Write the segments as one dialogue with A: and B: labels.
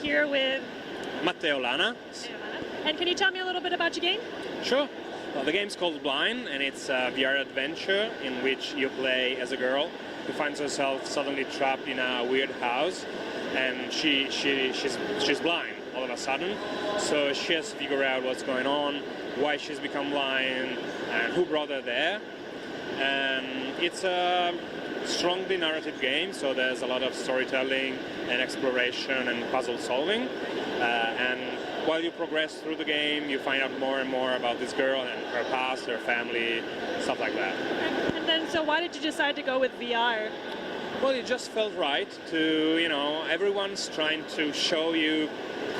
A: here with
B: Matteo Lana.
A: And can you tell me a little bit about your game?
B: Sure. Well, the game's called Blind, and it's a VR adventure in which you play as a girl who finds herself suddenly trapped in a weird house, and she's blind all of a sudden. So she has to figure out what's going on, why she's become blind, and who brought her there. And it's a strongly narrative game, so there's a lot of storytelling and exploration and puzzle solving. And while you progress through the game, you find out more and more about this girl and her past, her family, stuff like that.
A: And then, so why did you decide to go with VR?
B: Well, it just felt right to, everyone's trying to show you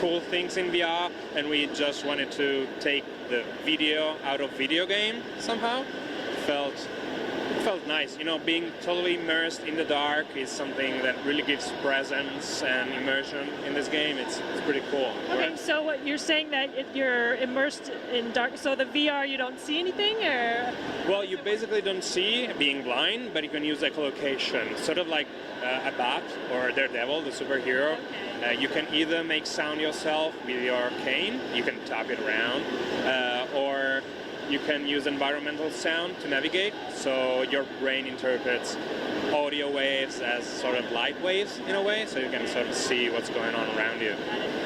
B: cool things in VR, and we just wanted to take the video out of video game somehow. It felt nice. Being totally immersed in the dark is something that really gives presence and immersion in this game. It's pretty cool.
A: Okay, so what you're saying that you're immersed in dark, so the VR you don't see anything, or?
B: Well, you basically don't see being blind, but you can use echolocation, sort of like a bat or Daredevil, the superhero. You can either make sound yourself with your cane, you can tap it around, or you can use environmental sound to navigate, so your brain interprets audio waves as sort of light waves in a way, so you can sort of see what's going on around you.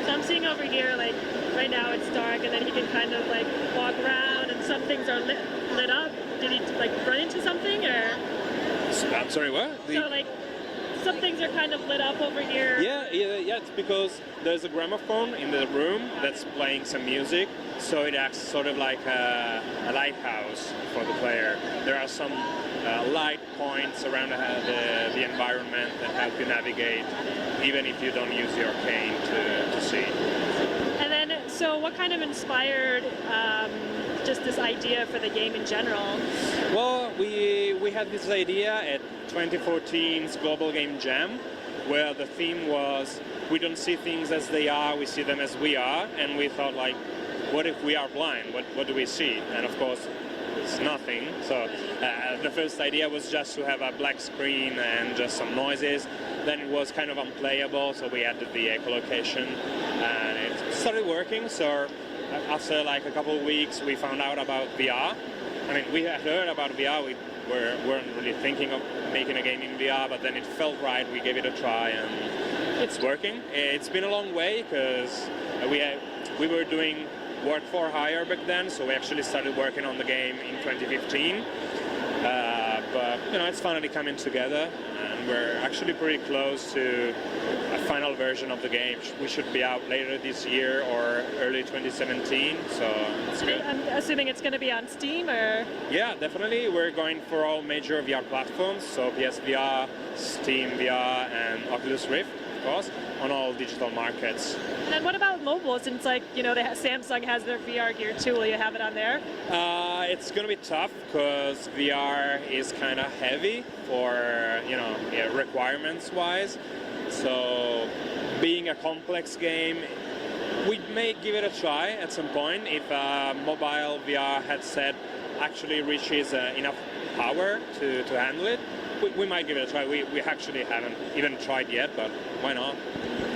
A: So I'm seeing over here, like, right now it's dark, and then you can kind of, like, walk around, and some things are lit up. Did he, like, run into something, or?
B: I'm sorry, what?
A: So, like, some things are kind of lit up over here.
B: Yeah, it's because there's a gramophone in the room that's playing some music, so it acts sort of like a lighthouse for the player. There are some light points around the environment that help you navigate, even if you don't use your cane to see.
A: And then, so what kind of inspired just this idea for the game in general?
B: Well, we had this idea at 2014's Global Game Jam, where the theme was, we don't see things as they are, we see them as we are, and we thought, like, what if we are blind? What do we see? And of course, it's nothing. So the first idea was just to have a black screen and just some noises. Then it was kind of unplayable, so we added the echolocation, and it started working. So after like a couple of weeks, we found out about VR. I mean, we had heard about VR. We weren't really thinking of making a game in VR, but then it felt right. We gave it a try, and it's working. It's been a long way because we were doing work for hire back then, so we actually started working on the game in 2015. But it's finally coming together, and we're actually pretty close to a final version of the game. We should be out later this year or early 2017, so it's good.
A: I'm assuming it's going to be on Steam, or?
B: Yeah, definitely. We're going for all major VR platforms, so PSVR, Steam VR, and Oculus Rift, of course, on all digital markets.
A: And then what about mobile? Since, like, Samsung has their VR gear too, will you have it on there?
B: It's going to be tough because VR is kind of heavy for, requirements-wise. So being a complex game, we may give it a try at some point if a mobile VR headset actually reaches enough power to handle it. We might give it a try. We actually haven't even tried yet, but why not?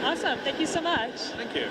A: Awesome. Thank you so much.
B: Thank you.